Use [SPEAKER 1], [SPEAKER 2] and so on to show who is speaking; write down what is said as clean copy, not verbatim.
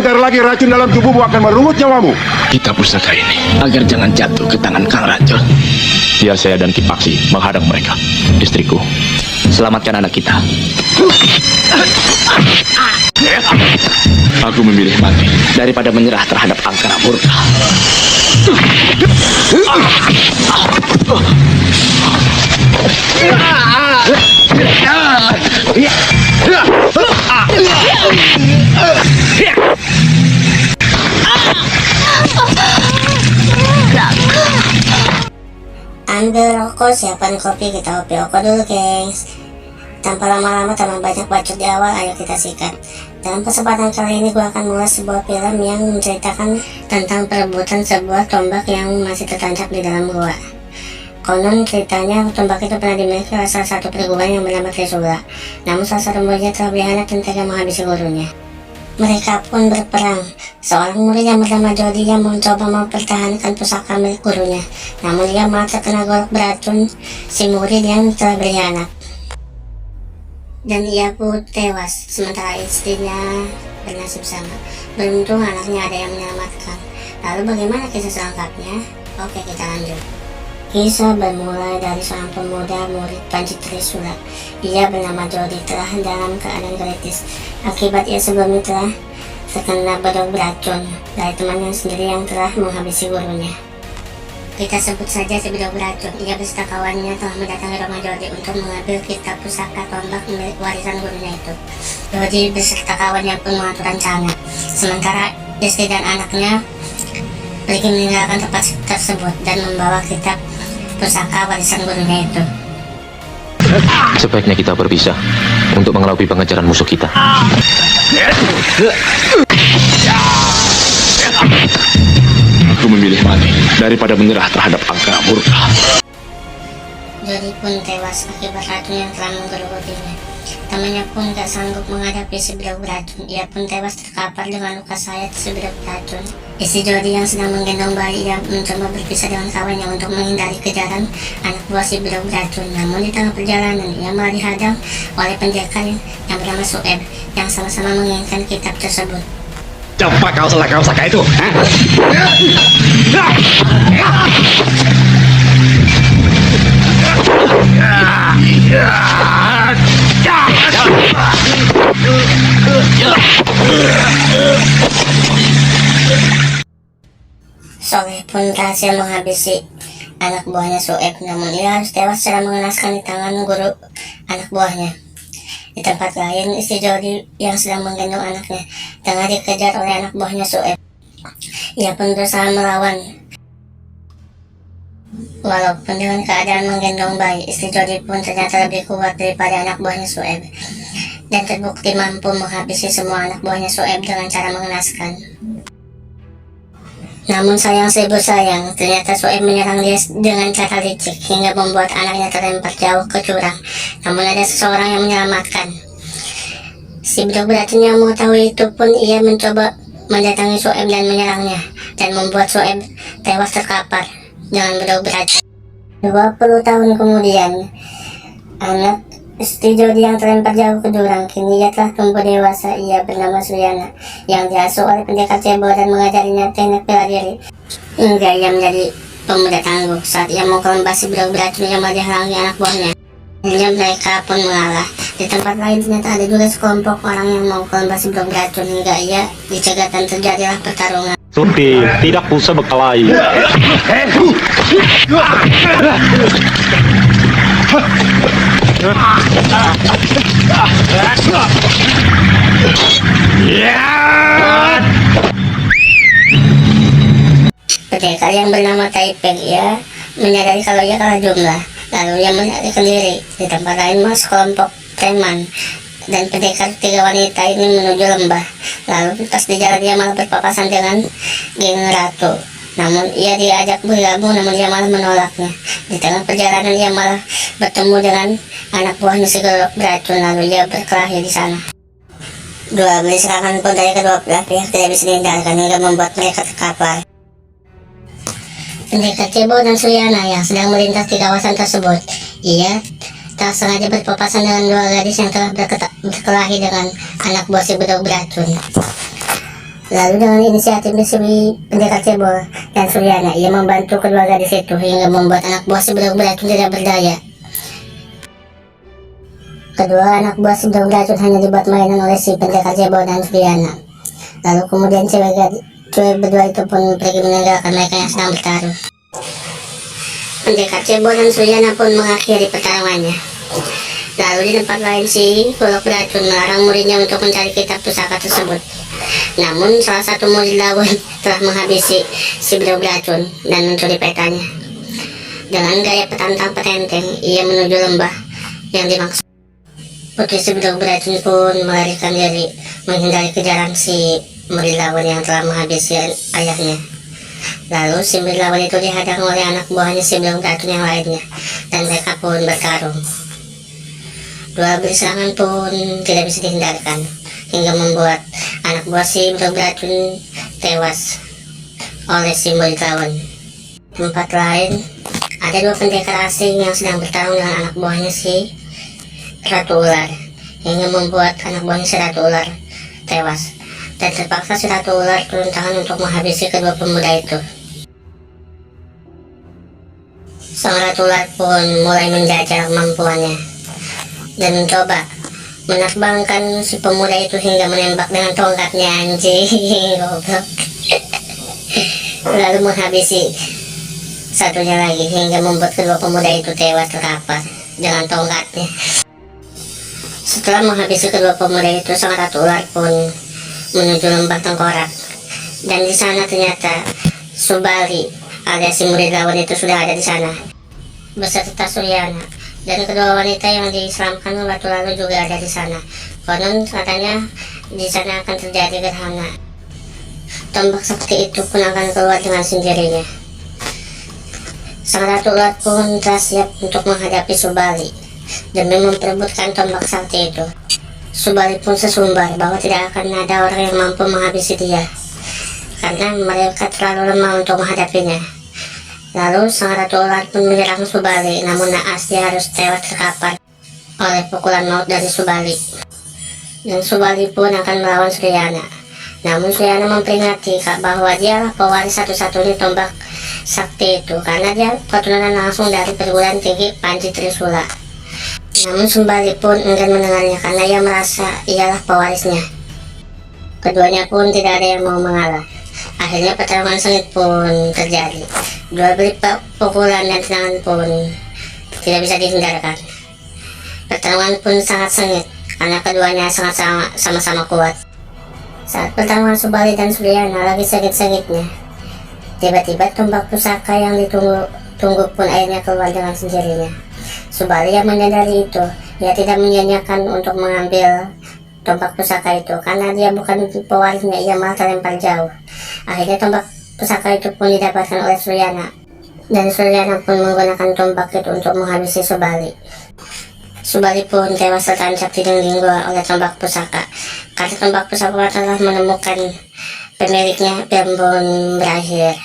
[SPEAKER 1] Sebentar lagi racun dalam tubuhmu akan merungut nyawamu.
[SPEAKER 2] Kita pusaka ini agar jangan jatuh ke tangan Kang Racun. Biar saya dan Ki Paksi menghadang mereka. Istriku, selamatkan anak kita. Aku memilih mati daripada menyerah terhadap angkara murka.
[SPEAKER 3] Ambil rokok, siapkan kopi, kita kopi dulu gengs. Tanpa lama-lama, tanpa banyak bacot di awal, ayo kita sikat. Dalam kesempatan kali ini gue akan mengulas sebuah film yang menceritakan tentang perebutan sebuah tombak yang masih tertancap di dalam gua. Konon ceritanya tombak itu pernah dimiliki oleh salah satu perguruan yang bernama Trisula. Namun salah satu muridnya telah berkhianat dan tega menghabisi gurunya. Mereka pun berperang. Seorang murid yang bernama Jody yang mencoba mempertahankan pusaka milik gurunya. Namun ia malah terkena golok beracun si murid yang telah berkhianat. Dan ia pun tewas, sementara istrinya bernasib sama. Beruntung anaknya ada yang menyelamatkan. Lalu bagaimana kisah selengkapnya? Oke, kita lanjut. Kisah bermulai dari seorang pemuda murid Panji Trisula. Ia bernama Jody, telah dalam keadaan kritis akibat ia sebelumnya telah terkena bedog beracun dari temannya sendiri yang telah menghabisi gurunya. Kita sebut saja si bedog beracun. Ia beserta kawannya telah mendatangi rumah Jody untuk mengambil kitab pusaka tombak milik warisan gurunya itu. Jody beserta kawannya pun mengatur rencana, sementara istri dan anaknya pergi meninggalkan tempat tersebut dan membawa kitab pusaka warisan gurunya itu.
[SPEAKER 2] Sebaiknya kita berpisah untuk mengelabui pengejaran musuh kita. Aku memilih mati daripada menyerah terhadap angkara murka.
[SPEAKER 3] Jody pun tewas akibat racun yang telah menggerogotnya. Temannya pun gak sanggup menghadapi si bedog beracun. Ia pun tewas terkapar dengan luka sayat si bedog beracun. Istri Jody yang sedang menggendong bayi yang mencoba berpisah dengan kawannya untuk menghindari kejaran anak buah si bedog beracun. Namun di tengah perjalanan ia malah dihadang oleh pendekar yang bernama Sueb yang sama-sama menginginkan kitab tersebut.
[SPEAKER 4] Coba kau saka itu,
[SPEAKER 3] Soleh pun berhasil menghabisi anak buahnya Sueb, namun ia harus tewas secara mengenaskan di tangan guru anak buahnya. Di tempat lain, istri Jody yang sedang menggendong anaknya tengah dikejar oleh anak buahnya Sueb. Ia pun berusaha melawan. Walaupun dengan keadaan menggendong bayi, istri Jody pun ternyata lebih kuat daripada anak buahnya Sueb dan terbukti mampu menghabisi semua anak buahnya Sueb dengan cara mengenaskan. Namun sayang seribu sayang, ternyata Sueb menyerang dia dengan cara licik hingga membuat anaknya terlempar jauh ke jurang. Namun ada seseorang yang menyelamatkan. Si bedog beracun yang mengetahui itu pun ia mencoba mendatangi Sueb dan menyerangnya, dan membuat Sueb tewas terkapar dengan bedog beracun. 20 tahun kemudian, anak istri Jody yang terlempar jauh ke jurang kini ia telah tumbuh dewasa. Ia bernama Suyana yang diasuh oleh pendekar cebol dan mengajarinya teknik bela diri hingga ia menjadi pemuda tangguh. Saat ia mau kelembah si bedog beracun yang dihalangi anak buahnya, akhirnya mereka pun mengalah. Di tempat lain ternyata ada juga sekelompok orang yang mau kelembah si bedog beracun hingga ia dicegat dan terjadilah pertarungan.
[SPEAKER 4] Supir, tidak usah berkelahi.
[SPEAKER 3] Pendekar yang bernama Taipei ia menyadari kalau ia kalah jumlah, lalu ia melarikan diri. Di tempat lain mas kelompok preman dan pendekar tiga wanita ini menuju lembah. Lalu pas di jalan ia malah berpapasan dengan geng ratu. Namun ia diajak bergabung, namun ia malah menolaknya. Di tengah perjalanan ia malah bertemu dengan anak buahnya si bedog beracun, lalu ia berkelahi di sana. Dua belah serangan pun dari kedua belah pihak tidak bisa dihindarkan hingga membuat mereka terkapar. Pendekar cebol dan Suyana yang sedang melintas di kawasan tersebut, ia tak sengaja berpapasan dengan dua gadis yang telah berkelahi dengan anak buah si bedog beracun. Lalu dengan inisiatif si pendekar cebol dan Suryana, ia membantu kedua gadis itu hingga membuat anak buah si bedug beracun tidak berdaya. Kedua anak buah si bedug beracun hanya dibuat mainan oleh si pendekar cebol dan Suryana. Lalu kemudian cewek berdua itu pun pergi meninggalkan mereka yang sedang bertarung. Pendekar cebol dan Suryana pun mengakhiri pertarungannya. Lalu di tempat lain si bedug beracun melarang muridnya untuk mencari kitab pusaka tersebut. Namun salah satu murid lawan telah menghabisi si bedug beracun dan mencuri petanya. Dengan gaya petantang petenteng, ia menuju lembah yang dimaksud. Putri si bedug beracun pun melarikan diri menghindari kejaran si murid lawan yang telah menghabisi ayahnya. Lalu si murid lawan itu dihadang oleh anak buahnya si bedug beracun yang lainnya, dan mereka pun bertarung. Dua serangan pun tidak bisa dihindarkan, hingga membuat anak buah si bedug beracun tewas oleh si murid lawan. Tempat lain, ada dua pendekar asing yang sedang bertarung dengan anak buahnya si Ratu Ular, hingga membuat anak buahnya si Ratu Ular tewas, dan terpaksa si Ratu Ular turun tangan untuk menghabisi kedua pemuda itu. Sang Ratu Ular pun mulai menjajal kemampuannya dan mencoba menerbangkan si pemuda itu hingga menembak dengan tongkatnya, anjing goblok. Lalu menghabisi satunya lagi hingga membuat kedua pemuda itu tewas terkapar dengan tongkatnya. Setelah menghabisi kedua pemuda itu, sang Ratu Ular pun menuju lembah Tengkorak, dan di sana ternyata Subali alias si murid lawan itu sudah ada di sana beserta Suryana, dan kedua wanita yang diselamkan batu lalu juga ada di sana. Konon katanya di sana akan terjadi gerhana. Tombak sakti itu pun akan keluar dengan sendirinya. Sang Ratu Ular pun telah siap untuk menghadapi Subali demi memperebutkan tombak sakti itu. Subali pun sesumbar bahwa tidak akan ada orang yang mampu menghabisi dia, karena mereka terlalu lemah untuk menghadapinya. Lalu sang Ratu Ular pun menyerang Subali, namun naas dia harus tewas terkapar oleh pukulan maut dari Subali. Dan Subali pun akan melawan Suryana. Namun Suryana memperingati bahwa dialah pewaris satu-satunya tombak sakti itu, karena dia keturunan langsung dari perguruan tinggi Panji Trisula. Namun Subali pun enggan mendengarnya karena ia merasa ialah pewarisnya. Keduanya pun tidak ada yang mau mengalah. Akhirnya pertarungan sengit pun terjadi. Dua beri pukulan dan tendangan pun tidak bisa dihindarkan. Pertarungan pun sangat sengit karena keduanya sangat sama-sama kuat. Saat pertarungan Subali dan Suryana lagi sengit-sengitnya, tiba-tiba tombak pusaka yang ditunggu pun akhirnya keluar dengan sendirinya. Subali yang menyadari itu, dia tidak menyanyiakan untuk mengambil tombak pusaka itu karena dia bukan pewarisnya, ia malah terlempar jauh. Akhirnya tombak pusaka itu pun didapatkan oleh Suryana, dan Suryana pun menggunakan tombak itu untuk menghabisi Subali. Subali pun tewas tertancap di dinding gua oleh tombak pusaka, karena tombak pusaka telah menemukan pemiliknya dan pun berakhir.